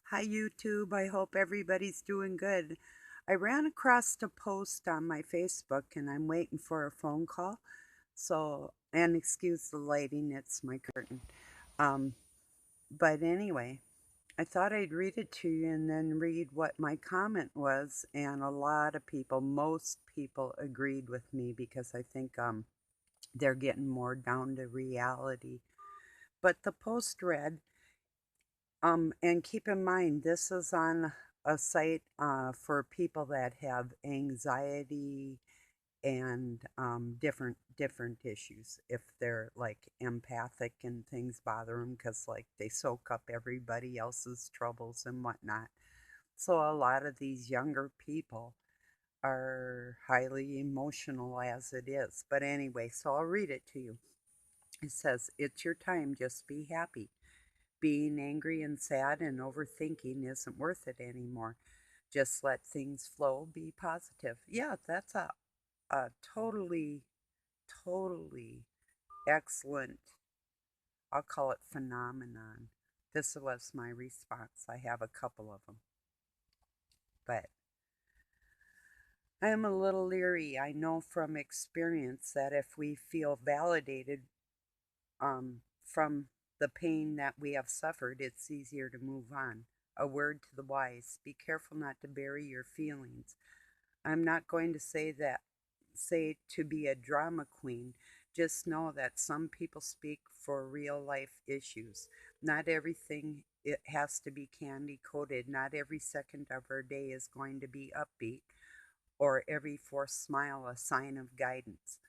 Hi, YouTube. I hope everybody's doing good. I ran across a post on my Facebook and I'm waiting for a phone call. And excuse the lighting, it's my curtain. Um, but anyway, I thought I'd read it to you and then read what my comment was. And a lot of people, most people agreed with me because I think they're getting more down to reality. But the post read, and keep in mind, this is on a site for people that have anxiety and different issues. If they're like empathic and things bother them, because like they soak up everybody else's troubles and whatnot. So a lot of these younger people are highly emotional as it is. But anyway, so I'll read it to you. It says, "It's your time. Just be happy. Being angry and sad and overthinking isn't worth it anymore. Just let things flow, be positive." Yeah, that's a totally excellent, I'll call it phenomenon. This was my response. I have a couple of them. But I am a little leery. I know from experience that if we feel validated from the pain that we have suffered, it's easier to move on. A word to the wise: be careful not to bury your feelings. I'm not going to say to be a drama queen. Just know that some people speak for real life issues. Not everything it has to be candy coated. Not every second of our day is going to be upbeat, or every forced smile a sign of guidance.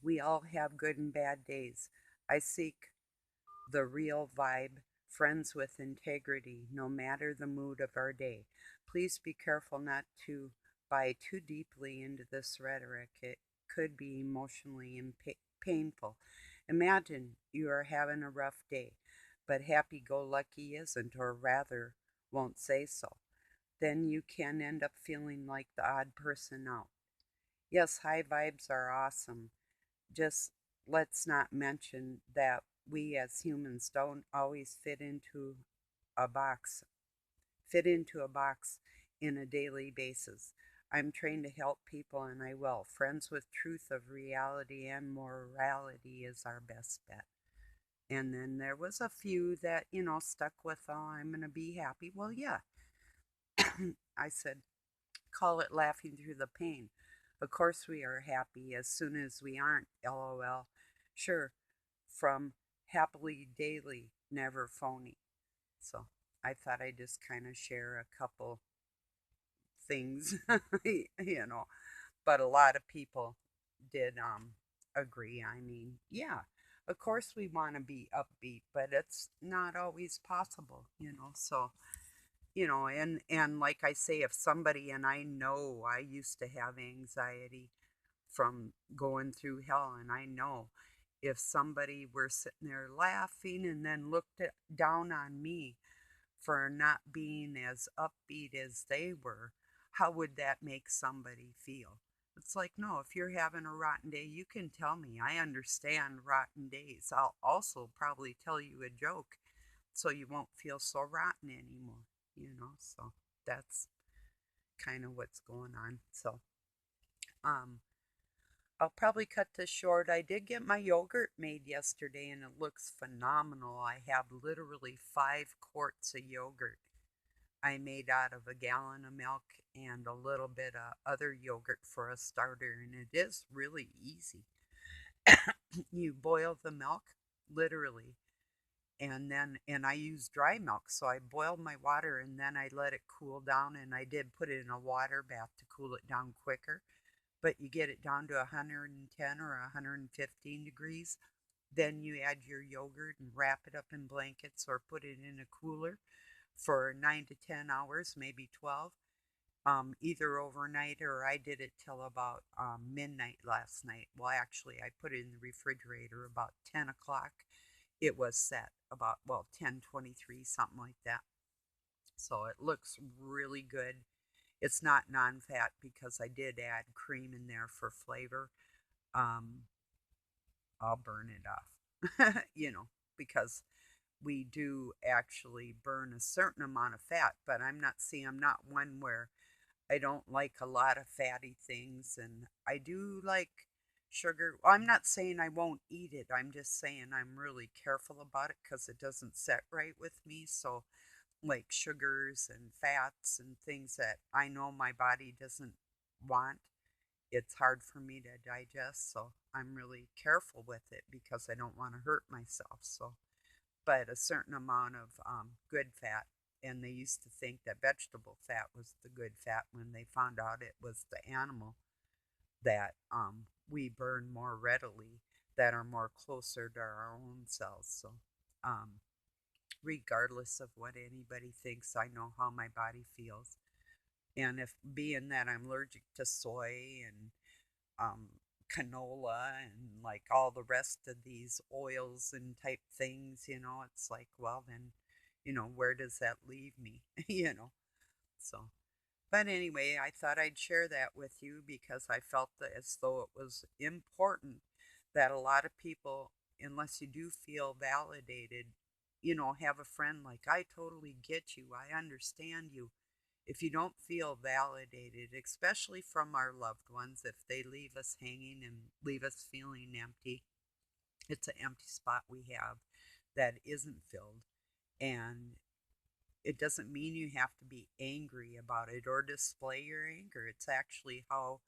We all have good and bad days. I seek the real vibe, friends with integrity, no matter the mood of our day. Please be careful not to buy too deeply into this rhetoric. It could be emotionally painful. Imagine you are having a rough day, but happy go lucky isn't, or rather, won't say so. Then you can end up feeling like the odd person out. Yes, high vibes are awesome. Just let's not mention that we as humans don't always a box, fit into a box in a daily basis. I'm trained to help people and I will. Friends with truth of reality and morality is our best bet. And then there was a few that, stuck with, oh, I'm going to be happy. Well, yeah, I said, call it laughing through the pain. Of course, we are happy as soon as we aren't, lol. Sure, from happily daily, never phony. So I thought I'd just kind of share a couple things, you know, but a lot of people did agree. I mean, yeah, of course we want to be upbeat, but it's not always possible, so and like I say, if somebody, and I know I used to have anxiety from going through hell, and I know if somebody were sitting there laughing and then down on me for not being as upbeat as they were, how would that make somebody feel? It's like, no, if you're having a rotten day, you can tell me. I understand rotten days. I'll also probably tell you a joke so you won't feel so rotten anymore. So that's kind of what's going on. So, um, I'll probably cut this short. I did get my yogurt made yesterday and it looks phenomenal. I have literally 5 quarts of yogurt I made out of a gallon of milk and a little bit of other yogurt for a starter, and it is really easy. You boil the milk, literally, and I use dry milk, so I boiled my water and then I let it cool down, and I did put it in a water bath to cool it down quicker. But you get it down to 110 or 115 degrees. Then you add your yogurt and wrap it up in blankets or put it in a cooler for 9 to 10 hours, maybe 12, either overnight, or I did it till about midnight last night. Well, actually, I put it in the refrigerator about 10 o'clock. It was set about, well, 10:23, something like that. So it looks really good. It's not non-fat because I did add cream in there for flavor. Um, I'll burn it off, because we do actually burn a certain amount of fat, but I'm not one where I don't like a lot of fatty things, and I do like sugar. Well, I'm not saying I won't eat it. I'm just saying I'm really careful about it because it doesn't set right with me. So, like sugars and fats and things that I know my body doesn't want, it's hard for me to digest. So, I'm really careful with it because I don't want to hurt myself. So, but a certain amount of good fat. And they used to think that vegetable fat was the good fat when they found out it was the animal that we burn more readily, that are more closer to our own cells. So, regardless of what anybody thinks, I know how my body feels. And if being that I'm allergic to soy and um, canola and like all the rest of these oils and type things, it's like, well, then, where does that leave me? So, but anyway, I thought I'd share that with you because I felt that as though it was important that a lot of people, unless you do feel validated, have a friend like, I totally get you, I understand you. If you don't feel validated, especially from our loved ones, if they leave us hanging and leave us feeling empty, it's an empty spot we have that isn't filled. And it doesn't mean you have to be angry about it or display your anger. It's actually how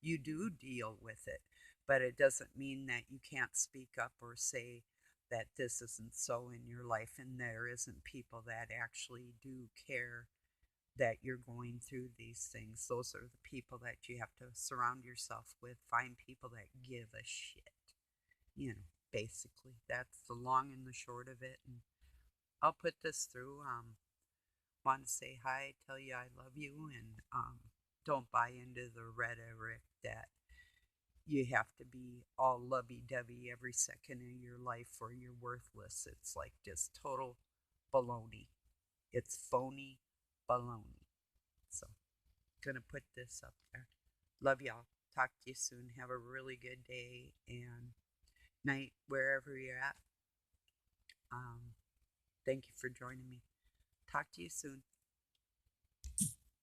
you do deal with it. But it doesn't mean that you can't speak up or say that this isn't so in your life and there isn't people that actually do care that you're going through these things. Those are the people that you have to surround yourself with. Find people that give a shit. Basically, that's the long and the short of it. And I'll put this through. Want to say hi, tell you I love you, and don't buy into the rhetoric that you have to be all lovey-dovey every second of your life or you're worthless. It's like just total baloney. It's phony baloney. So, gonna put this up there. Love y'all. Talk to you soon. Have a really good day and night wherever you're at. Thank you for joining me. Talk to you soon.